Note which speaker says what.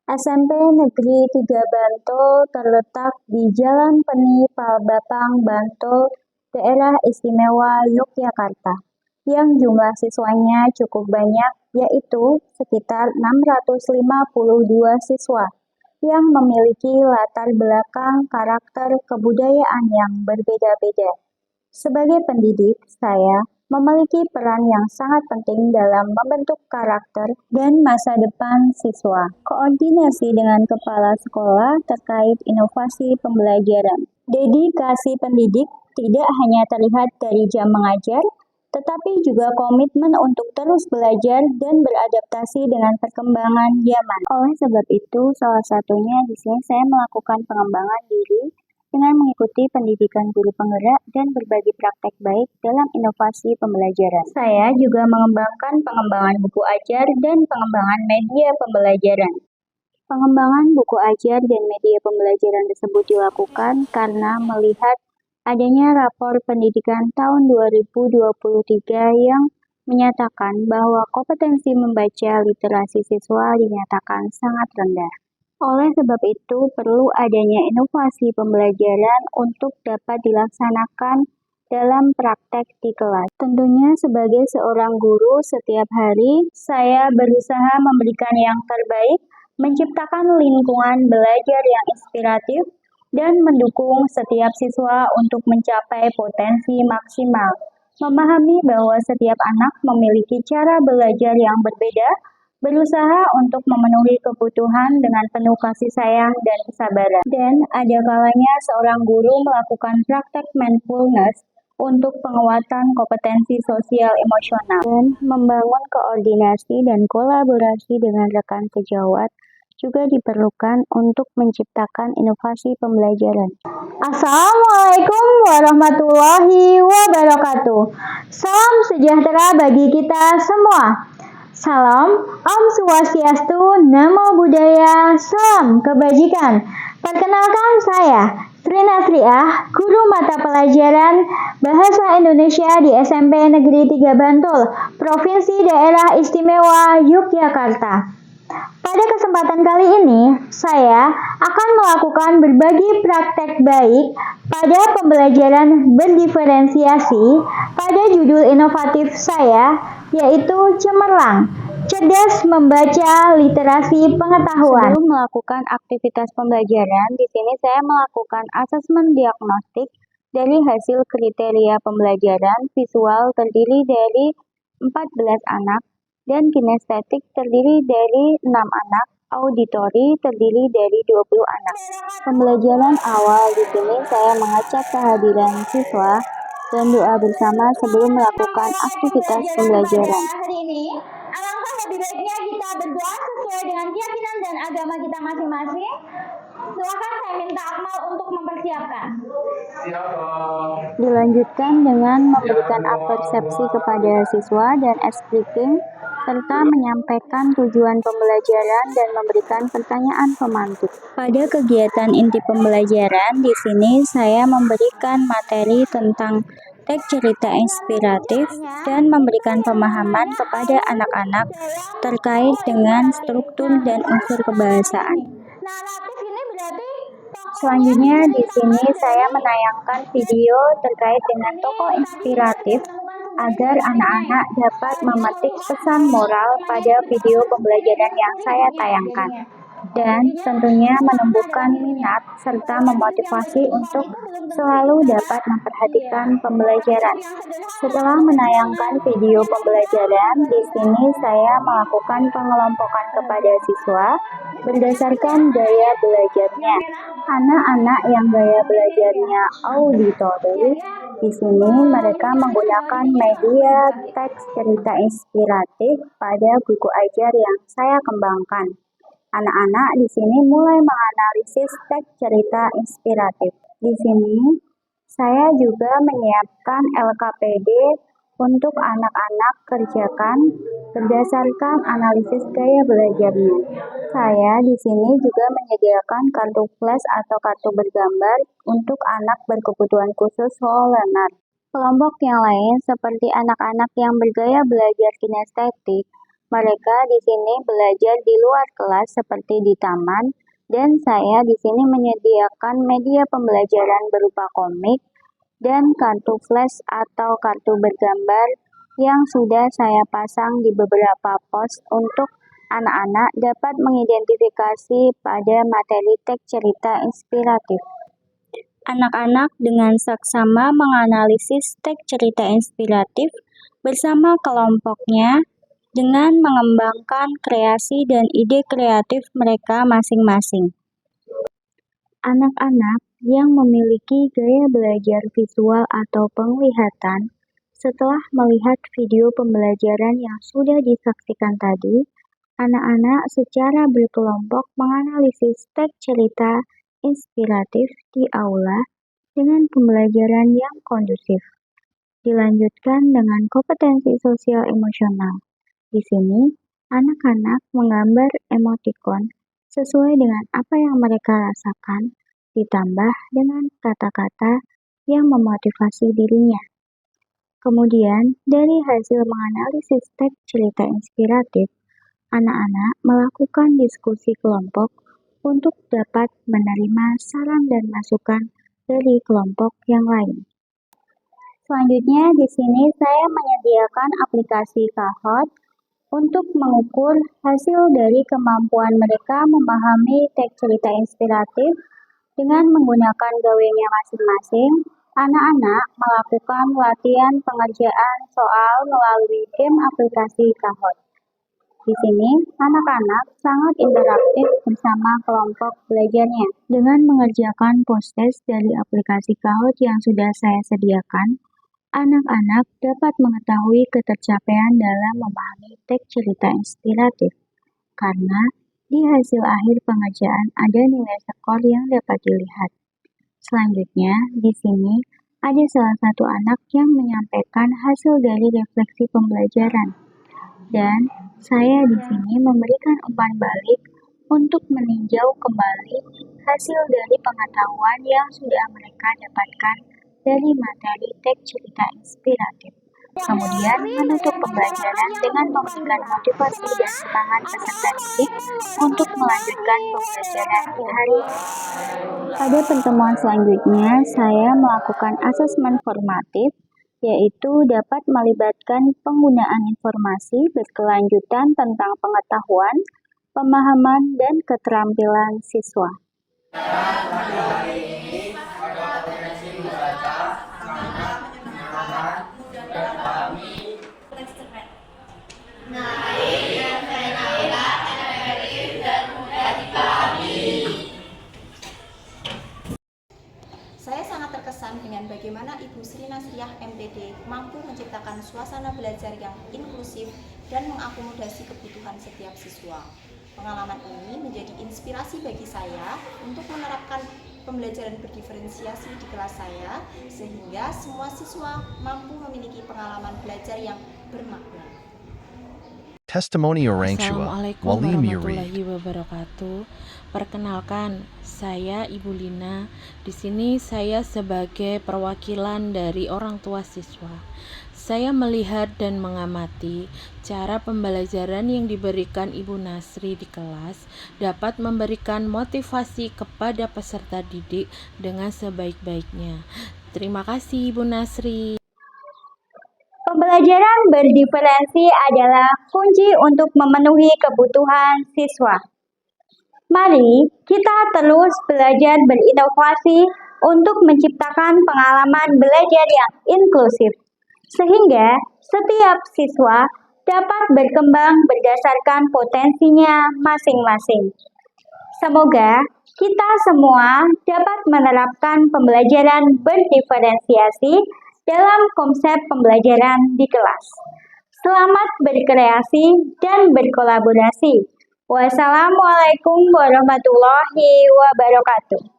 Speaker 1: SMP Negeri 3 Bantul terletak di Jalan Peni Palbapang, Bantul, Daerah Istimewa Yogyakarta, yang jumlah siswanya cukup banyak, yaitu sekitar 652 siswa, yang memiliki latar belakang karakter kebudayaan yang berbeda-beda. Sebagai pendidik, saya memiliki peran yang sangat penting dalam membentuk karakter dan masa depan siswa. Koordinasi dengan kepala sekolah terkait inovasi pembelajaran. Dedikasi pendidik tidak hanya terlihat dari jam mengajar, tetapi juga komitmen untuk terus belajar dan beradaptasi dengan perkembangan zaman. Oleh sebab itu, salah satunya di sini saya melakukan pengembangan diri dengan mengikuti pendidikan guru penggerak dan berbagi praktek baik dalam inovasi pembelajaran. Saya juga mengembangkan pengembangan buku ajar dan pengembangan media pembelajaran. Pengembangan buku ajar dan media pembelajaran tersebut dilakukan karena melihat adanya rapor pendidikan tahun 2023 yang menyatakan bahwa kompetensi membaca literasi siswa dinyatakan sangat rendah. Oleh sebab itu, perlu adanya inovasi pembelajaran untuk dapat dilaksanakan dalam praktek di kelas. Tentunya sebagai seorang guru, setiap hari saya berusaha memberikan yang terbaik, menciptakan lingkungan belajar yang inspiratif, dan mendukung setiap siswa untuk mencapai potensi maksimal. Memahami bahwa setiap anak memiliki cara belajar yang berbeda, berusaha untuk memenuhi kebutuhan dengan penuh kasih sayang dan kesabaran. Dan ada kalanya seorang guru melakukan praktek mindfulness untuk penguatan kompetensi sosial emosional dan membangun koordinasi dan kolaborasi dengan rekan sejawat juga diperlukan untuk menciptakan inovasi pembelajaran. Assalamualaikum warahmatullahi wabarakatuh. Salam sejahtera bagi kita semua. Salam Om Swastiastu, Namo Buddhaya, Salam Kebajikan. Perkenalkan saya, Sri Nasriah, Guru Mata Pelajaran Bahasa Indonesia di SMP Negeri 3 Bantul, Provinsi Daerah Istimewa Yogyakarta. Pada kesempatan kali ini, saya akan melakukan berbagi praktek baik pada pembelajaran berdiferensiasi pada judul inovatif saya, yaitu Cemerlang, Cerdas Membaca Literasi Pengetahuan. Sebelum melakukan aktivitas pembelajaran, di sini saya melakukan asesmen diagnostik dari hasil kriteria pembelajaran visual terdiri dari 14 anak, dan kinestetik terdiri dari 6 anak, auditori terdiri dari 20 anak. Pembelajaran awal di sini saya mengecek kehadiran siswa dan doa bersama sebelum melakukan aktivitas pembelajaran. Hari ini, alangkah lebih baiknya kita berdoa sesuai dengan keyakinan dan agama kita masing-masing. Silakan saya minta Akmal untuk mempersiapkan. Dilanjutkan dengan memberikan persepsi kepada siswa dan speaking, serta menyampaikan tujuan pembelajaran dan memberikan pertanyaan pemantik. Pada kegiatan inti pembelajaran, di sini saya memberikan materi tentang teks cerita inspiratif dan memberikan pemahaman kepada anak-anak terkait dengan struktur dan unsur kebahasaan. Selanjutnya di sini saya menayangkan video terkait dengan tokoh inspiratif agar anak-anak dapat memetik pesan moral pada video pembelajaran yang saya tayangkan, dan tentunya menumbuhkan minat serta memotivasi untuk selalu dapat memperhatikan pembelajaran. Setelah menayangkan video pembelajaran, di sini saya melakukan pengelompokan kepada siswa berdasarkan gaya belajarnya. Anak-anak yang gaya belajarnya auditori, di sini mereka menggunakan media teks cerita inspiratif pada buku ajar yang saya kembangkan. Anak-anak di sini mulai menganalisis teks cerita inspiratif. Di sini saya juga menyiapkan LKPD untuk anak-anak kerjakan berdasarkan analisis gaya belajarnya. Saya di sini juga menyediakan kartu flash atau kartu bergambar untuk anak berkebutuhan khusus slow learner. Kelompok yang lain seperti anak-anak yang bergaya belajar kinestetik Mereka di sini belajar di luar kelas seperti di taman, dan saya di sini menyediakan media pembelajaran berupa komik dan kartu flash atau kartu bergambar yang sudah saya pasang di beberapa pos untuk anak-anak dapat mengidentifikasi pada materi teks cerita inspiratif. Anak-anak dengan saksama menganalisis teks cerita inspiratif bersama kelompoknya dengan mengembangkan kreasi dan ide kreatif mereka masing-masing. Anak-anak yang memiliki gaya belajar visual atau penglihatan, setelah melihat video pembelajaran yang sudah disaksikan tadi, anak-anak secara berkelompok menganalisis teks cerita inspiratif di aula dengan pembelajaran yang kondusif. Dilanjutkan dengan kompetensi sosial emosional. Di sini, anak-anak menggambar emotikon sesuai dengan apa yang mereka rasakan, ditambah dengan kata-kata yang memotivasi dirinya. Kemudian, dari hasil menganalisis teks cerita inspiratif, anak-anak melakukan diskusi kelompok untuk dapat menerima saran dan masukan dari kelompok yang lain. Selanjutnya, di sini saya menyediakan aplikasi Kahoot untuk mengukur hasil dari kemampuan mereka memahami teks cerita inspiratif. Dengan menggunakan gawainya masing-masing, anak-anak melakukan latihan pengerjaan soal melalui game aplikasi Kahoot. Di sini, anak-anak sangat interaktif bersama kelompok belajarnya. Dengan mengerjakan post-test dari aplikasi Kahoot yang sudah saya sediakan, anak-anak dapat mengetahui ketercapaian dalam memahami teks cerita inspiratif, karena di hasil akhir pengerjaan ada nilai skor yang dapat dilihat. Selanjutnya, di sini ada salah satu anak yang menyampaikan hasil dari refleksi pembelajaran, dan saya di sini memberikan umpan balik untuk meninjau kembali hasil dari pengetahuan yang sudah mereka dapatkan dari materi teks cerita inspiratif. Kemudian menutup pembelajaran dengan memberikan motivasi dan semangat peserta didik untuk melanjutkan pembelajaran di hari ini. Pada pertemuan selanjutnya, saya melakukan asesmen formatif, yaitu dapat melibatkan penggunaan informasi berkelanjutan tentang pengetahuan, pemahaman, dan keterampilan siswa.
Speaker 2: Saya sangat terkesan dengan bagaimana Ibu Sri Nasriah MPD mampu menciptakan suasana belajar yang inklusif dan mengakomodasi kebutuhan setiap siswa. Pengalaman ini menjadi inspirasi bagi saya untuk menerapkan pembelajaran berdiferensiasi di kelas saya, sehingga semua siswa mampu memiliki pengalaman belajar yang bermakna.
Speaker 3: Testimoni orang tua,
Speaker 4: Assalamualaikum
Speaker 3: Walim
Speaker 4: warahmatullahi
Speaker 3: Yuri.
Speaker 4: wabarakatuh. Perkenalkan, saya Ibu Lina. Di sini saya sebagai perwakilan dari orang tua siswa. Saya melihat dan mengamati cara pembelajaran yang diberikan Ibu Nasri di kelas dapat memberikan motivasi kepada peserta didik dengan sebaik-baiknya. Terima kasih Ibu Nasri.
Speaker 1: Pembelajaran berdiferensi adalah kunci untuk memenuhi kebutuhan siswa. Mari kita terus belajar berinovasi untuk menciptakan pengalaman belajar yang inklusif, sehingga setiap siswa dapat berkembang berdasarkan potensinya masing-masing. Semoga kita semua dapat menerapkan pembelajaran berdiferensiasi dalam konsep pembelajaran di kelas. Selamat berkreasi dan berkolaborasi. Wassalamualaikum warahmatullahi wabarakatuh.